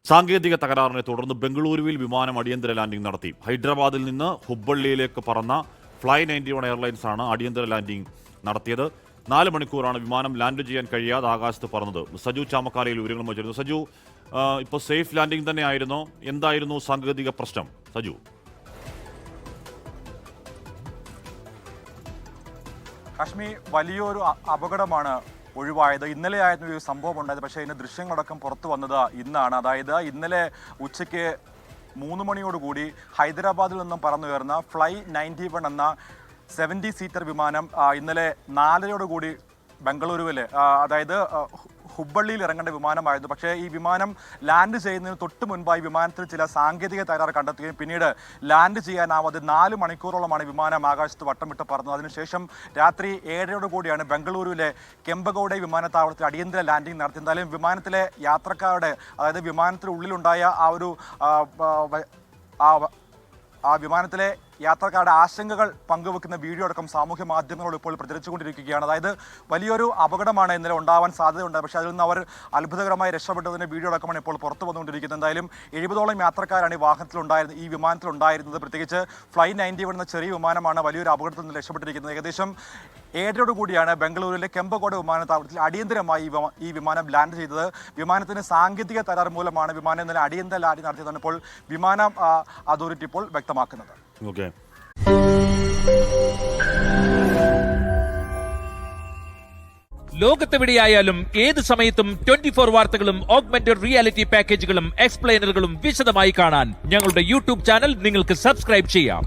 സാങ്കേതിക തകരാറിനെ തുടർന്ന് ബംഗളൂരുവിൽ വിമാനം അടിയന്തര ലാൻഡിംഗ് നടത്തി. ഹൈദരാബാദിൽ നിന്ന് ഹുബ്ബള്ളിയിലേക്ക് പറന്ന ഫ്ലൈ 91 എയർലൈൻസ് ആണ് അടിയന്തര ലാൻഡിംഗ് നടത്തിയത്. 4 മണിക്കൂറാണ് വിമാനം ലാൻഡ് ചെയ്യാൻ കഴിയാതെ ആകാശത്ത് പറന്നത്. സജു ചാമക്കാലയിൽ വിവരങ്ങൾ വച്ചിരുന്നു. സജു, ഇപ്പോൾ സേഫ് ലാൻഡിംഗ് തന്നെ ആയിരുന്നോ? എന്തായിരുന്നു സാങ്കേതിക പ്രശ്നം? സജു. കാശ്മീർ വലിയൊരു അപകടമാണ് ഒഴിവായത്. ഇന്നലെയായിരുന്നു ഈ സംഭവം ഉണ്ടായത്. പക്ഷേ ഇതിന്റെ ദൃശ്യങ്ങളടക്കം പുറത്തു വന്നത് ഇന്നാണ്. അതായത് ഇന്നലെ ഉച്ചയ്ക്ക് 3 മണിയോടുകൂടി ഹൈദരാബാദിൽ നിന്നും പറന്നുയർന്ന ഫ്ലൈ 91 എന്ന 70 സീറ്റർ വിമാനം ഇന്നലെ 4:30 ബംഗളൂരുവിൽ, അതായത് ഹുബ്ബള്ളിയിൽ ഇറങ്ങേണ്ട വിമാനമായിരുന്നു. പക്ഷേ ഈ വിമാനം ലാൻഡ് ചെയ്യുന്നതിന് തൊട്ട് മുൻപായി വിമാനത്തിൽ ചില സാങ്കേതിക തകരാറ് കണ്ടെത്തുകയും പിന്നീട് ലാൻഡ് ചെയ്യാനാവാതെ 4 മണിക്കൂറോളമാണ് വിമാനം ആകാശത്ത് വട്ടം വിട്ട് പറന്നത്. അതിനുശേഷം രാത്രി 7:30 ബംഗളൂരുവിലെ കെമ്പഗൌഡ വിമാനത്താവളത്തിൽ അടിയന്തര ലാൻഡിംഗ് നടത്തി. എന്തായാലും വിമാനത്തിലെ യാത്രക്കാരുടെ, അതായത് വിമാനത്തിനുള്ളിലുണ്ടായ ആ വിമാനത്തിലെ യാത്രക്കാരുടെ ആശങ്കകൾ പങ്കുവെക്കുന്ന വീഡിയോ അടക്കം സാമൂഹ്യ മാധ്യമങ്ങളിൽ ഇപ്പോൾ പ്രചരിച്ചുകൊണ്ടിരിക്കുകയാണ്. അതായത് വലിയൊരു അപകടമാണ് ഇന്നലെ ഉണ്ടാവാൻ സാധ്യതയുണ്ട്. പക്ഷേ അതിൽ നിന്ന് അവർ അത്ഭുതകരമായി രക്ഷപ്പെട്ടതിൻ്റെ വീഡിയോ അടക്കമാണ് ഇപ്പോൾ പുറത്തു വന്നുകൊണ്ടിരിക്കുന്നത്. എന്തായാലും 70ഓളം യാത്രക്കാരാണ് ഈ വിമാനത്തിലുണ്ടായിരുന്നത്. പ്രത്യേകിച്ച് ഫ്ലൈ 91 എന്ന ചെറിയ വിമാനമാണ് വലിയൊരു അപകടത്തിൽ നിന്ന് രക്ഷപ്പെട്ടിരിക്കുന്നത്. ഏകദേശം 7:30 ബംഗളൂരുവിലെ കെമ്പഗൌഡ വിമാനത്താവളത്തിൽ അടിയന്തരമായി ഈ വിമാനം ലാൻഡ് ചെയ്തത്. വിമാനത്തിന് സാങ്കേതിക തകരാർ മൂലമാണ് വിമാനം ഇന്നലെ അടിയന്തര ലാൻഡിംഗ് നടത്തിയതാണ് ഇപ്പോൾ വിമാന അതോറിറ്റി ഇപ്പോൾ വ്യക്തമാക്കുന്നത്. ലോകത്തെവിടെയായാലും ഏത് സമയത്തും 24 വാർത്തകളും ഓഗ്മെന്റഡ് റിയാലിറ്റി പാക്കേജുകളും എക്സ്പ്ലെയിനറുകളും വിശദമായി കാണാൻ ഞങ്ങളുടെ യൂട്യൂബ് ചാനൽ നിങ്ങൾക്ക് സബ്സ്ക്രൈബ് ചെയ്യാം.